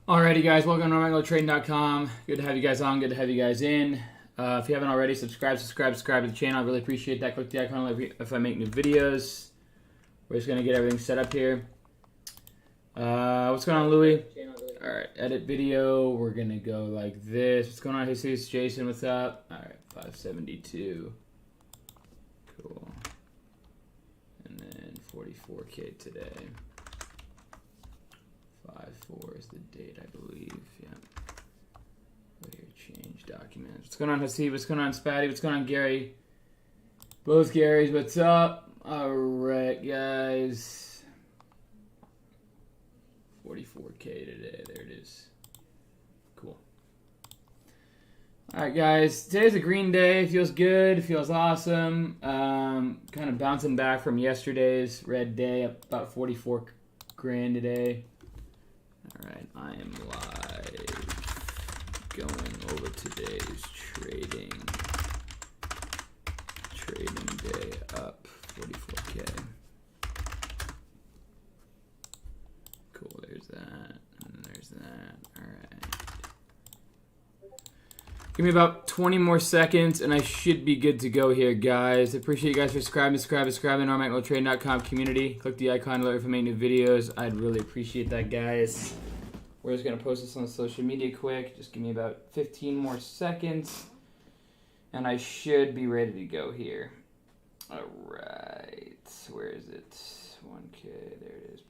Alrighty guys, welcome to NorMangoTrading.com. Good to have you guys on, good to have you guys in. If you haven't already, subscribe to the channel. I really appreciate that. Click the icon if I make new videos. We're just going to get everything set up here. What's going on, Louie? Alright, edit video. We're going to go like this. What's going on, Jesus? Jason, what's up? Alright, 572. Cool. And then 44K today. 5/4 is the date, I believe. Yeah. Go here, change documents. What's going on, Hasib? What's going on, Spatty? What's going on, Gary? Both Garys, what's up? Alright, guys. 44K today. There it is. Cool. Alright, guys. Today's a green day. Feels good. Feels awesome. Kind of bouncing back from yesterday's red day. Up about 44 grand today. Alright, I am live, going over today's trading day up 44K. Cool, there's that, and there's that. Alright. Give me about 20 more seconds, and I should be good to go here, guys. I appreciate you guys for subscribing to NorMangoTrading.com community. Click the icon below if I make new videos. I'd really appreciate that, guys. We're just going to post this on social media quick. Just give me about 15 more seconds, and I should be ready to go here. All right. Where is it? 1K. There it is.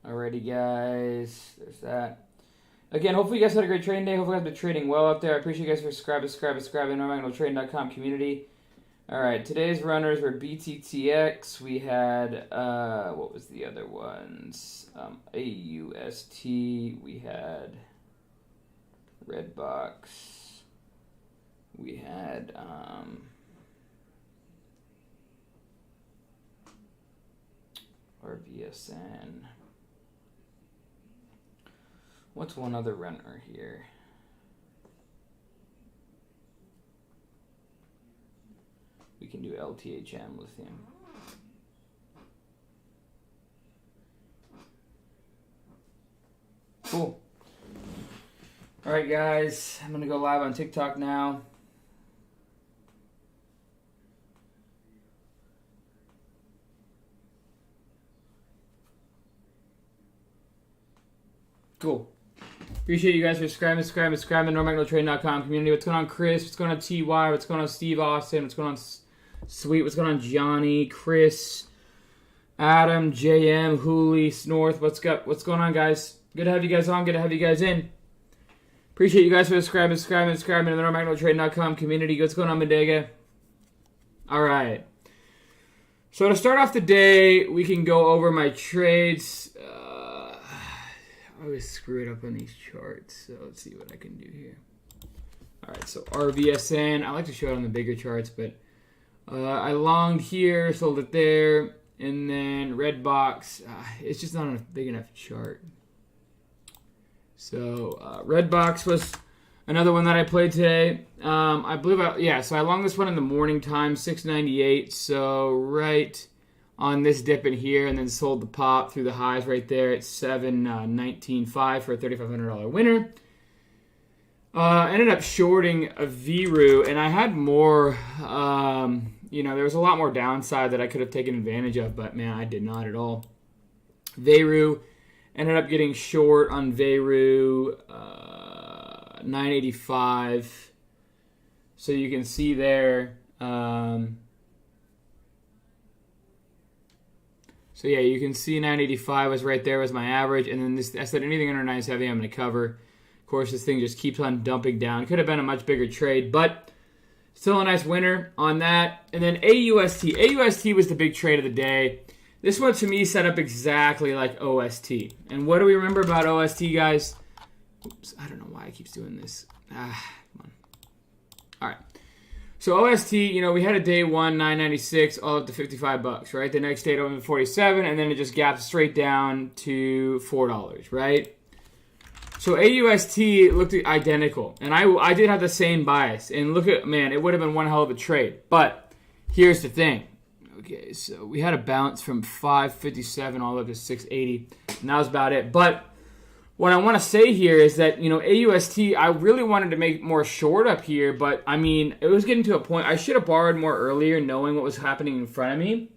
Alrighty, guys. There's that. Again, hopefully you guys had a great trading day. Hopefully you guys have been trading well up there. I appreciate you guys for subscribing to NorMangoTrading.com community. Alright, today's runners were BTTX. We had, what was the other ones? AUST. We had Redbox. We had, RVSN. What's one other runner here? We can do LTHM lithium. Cool. Alright, guys. I'm going to go live on TikTok now. Cool. Appreciate you guys for subscribing to NorMangoTrading.com community. What's going on, Chris? What's going on, TY? What's going on, Steve Austin? What's going on, Sweet? What's going on, Johnny? Chris? Adam? JM? Hooli? North? What's going on, guys? Good to have you guys on. Good to have you guys in. Appreciate you guys for subscribing to the NorMangoTrading.com community. What's going on, Bodega? All right. So to start off the day, we can go over my trades. I always screw it up on these charts, so let's see what I can do here. Alright, so RVSN, I like to show it on the bigger charts, but I longed here, sold it there, and then Redbox, it's just not a big enough chart. So Redbox was another one that I played today. I believe, so I longed this one in the morning time, 698, so right on this dip in here, and then sold the pop through the highs right there at 719.5 for a $3,500 winner. Ended up shorting a VRU, and I had more, there was a lot more downside that I could have taken advantage of, but man, I did not at all. VRU, ended up getting short on VRU, 985. So you can see there, so yeah, you can see 985 was right there, was my average, and then I said anything under 970 I'm going to cover. Of course, this thing just keeps on dumping down. Could have been a much bigger trade, but still a nice winner on that. And then AUST. AUST was the big trade of the day. This one to me set up exactly like OST. And what do we remember about OST, guys? Oops, I don't know why I keep doing this. Come on. All right. So OST, we had a day one, 996, all up to $55, right? The next day it opened at 47, and then it just gapped straight down to $4, right? So AUST looked identical, and I did have the same bias. And look at, man, it would have been one hell of a trade. But here's the thing. Okay, so we had a bounce from 557 all the way up to 680, and that was about it. But what I want to say here is that, AUST, I really wanted to make more short up here, but, I mean, it was getting to a point. I should have borrowed more earlier knowing what was happening in front of me.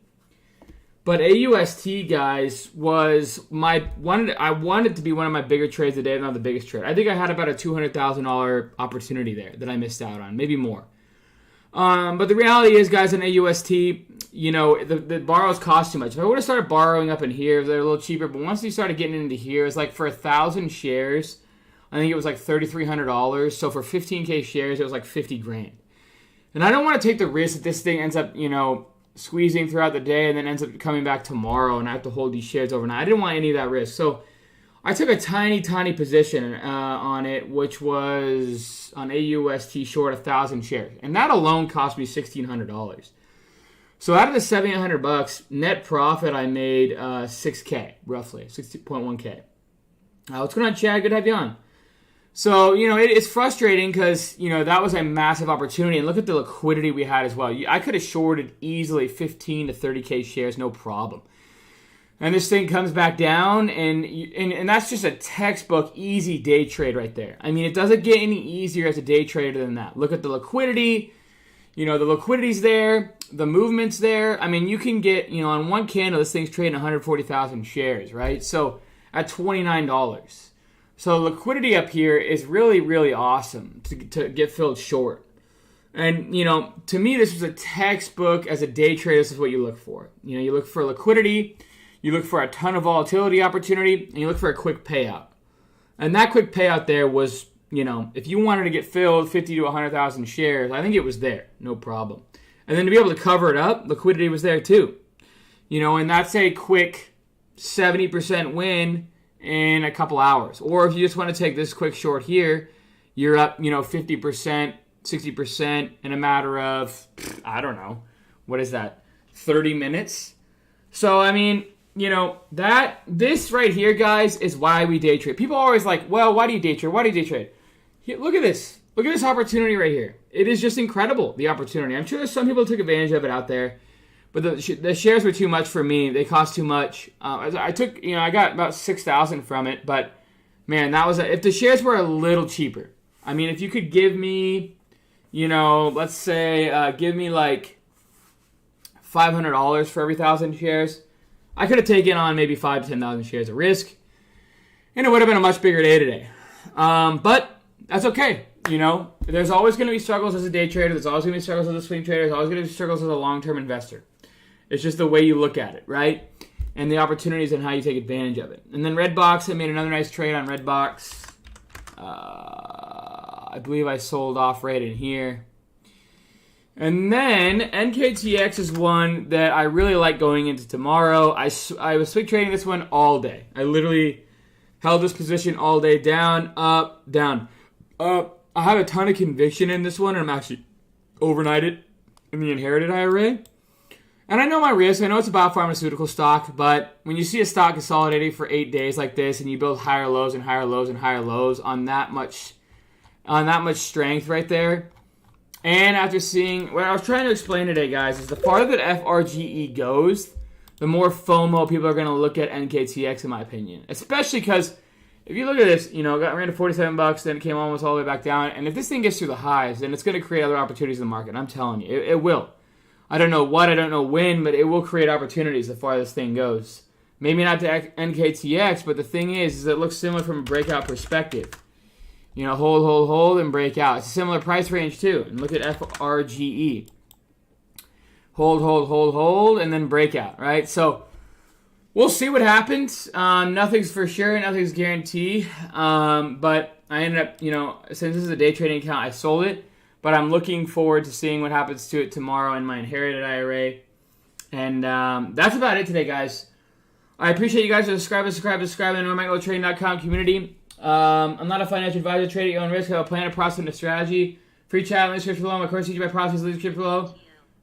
But AUST, guys, was I wanted to be one of my bigger trades today, not the biggest trade. I think I had about a $200,000 opportunity there that I missed out on, maybe more. But the reality is, guys, in AUST, the borrows cost too much. If I would have started borrowing up in here, they're a little cheaper. But once you started getting into here, it's like for 1,000 shares, I think it was like $3,300. So for 15K shares, it was like 50 grand. And I don't want to take the risk that this thing ends up, squeezing throughout the day and then ends up coming back tomorrow and I have to hold these shares overnight. I didn't want any of that risk. So I took a tiny position on it, which was on AUST short 1,000 shares. And that alone cost me $1,600. So out of the $7,800, net profit I made 6K, roughly, 60.1K. What's going on, Chad? Good to have you on. So, it's frustrating because, that was a massive opportunity. And look at the liquidity we had as well. I could have shorted easily 15 to 30K shares, no problem. And this thing comes back down, and that's just a textbook easy day trade right there. I mean, it doesn't get any easier as a day trader than that. Look at the liquidity. The liquidity's there. The movement's there. I mean, you can get, on one candle, this thing's trading 140,000 shares, right? So at $29. So liquidity up here is really, really awesome to get filled short. And, to me, this was a textbook as a day trader. This is what you look for. You look for liquidity, you look for a ton of volatility opportunity, and you look for a quick payout. And that quick payout there was, if you wanted to get filled 50 to 100,000 shares, I think it was there, no problem. And then to be able to cover it up, liquidity was there too. And that's a quick 70% win in a couple hours. Or if you just want to take this quick short here, you're up, 50%, 60% in a matter of, I don't know, what is that, 30 minutes? So, I mean, this right here, guys, is why we day trade. People are always like, well, why do you day trade? Why do you day trade? Here, look at this. Look at this opportunity right here. It is just incredible, the opportunity. I'm sure there's some people who took advantage of it out there. But the shares were too much for me. They cost too much. I got about 6,000 from it. But man, if the shares were a little cheaper. I mean, if you could give me, let's say, give me like $500 for every 1,000 shares, I could have taken on maybe 5,000 to 10,000 shares of risk, and it would have been a much bigger day today. But that's okay. There's always going to be struggles as a day trader. There's always going to be struggles as a swing trader. There's always going to be struggles as a long-term investor. It's just the way you look at it, right? And the opportunities and how you take advantage of it. And then Redbox, I made another nice trade on Redbox. I believe I sold off right in here. And then NKTX is one that I really like going into tomorrow. I was swing trading this one all day. I literally held this position all day, down, up, down, up. I have a ton of conviction in this one, and I'm actually overnighted in the inherited IRA. And I know my risk. I know it's a biopharmaceutical stock, but when you see a stock consolidating for 8 days like this, and you build higher lows and higher lows and higher lows on that much strength right there, and after seeing what I was trying to explain today, guys, is the farther that FRGE goes, the more FOMO people are going to look at NKTX, in my opinion. Especially because if you look at this, ran to $47, then it came almost all the way back down. And if this thing gets through the highs, then it's going to create other opportunities in the market. I'm telling you, it will. I don't know what, I don't know when, but it will create opportunities the farther this thing goes. Maybe not to NKTX, but the thing is it looks similar from a breakout perspective. Hold, and break out. It's a similar price range too. And look at FRGE. Hold, and then breakout, right? So we'll see what happens. Nothing's for sure, nothing's guaranteed. But I ended up, since this is a day trading account, I sold it. But I'm looking forward to seeing what happens to it tomorrow in my inherited IRA. And that's about it today, guys. I appreciate you guys for subscribing in the NorMicroTrading.com community. I'm not a financial advisor. Trade at your own risk. I have a plan, a process, and a strategy. Free chat in the description below. My course teaches by process, in the description below.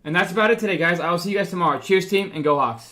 And that's about it today, guys. I will see you guys tomorrow. Cheers, team, and go Hawks.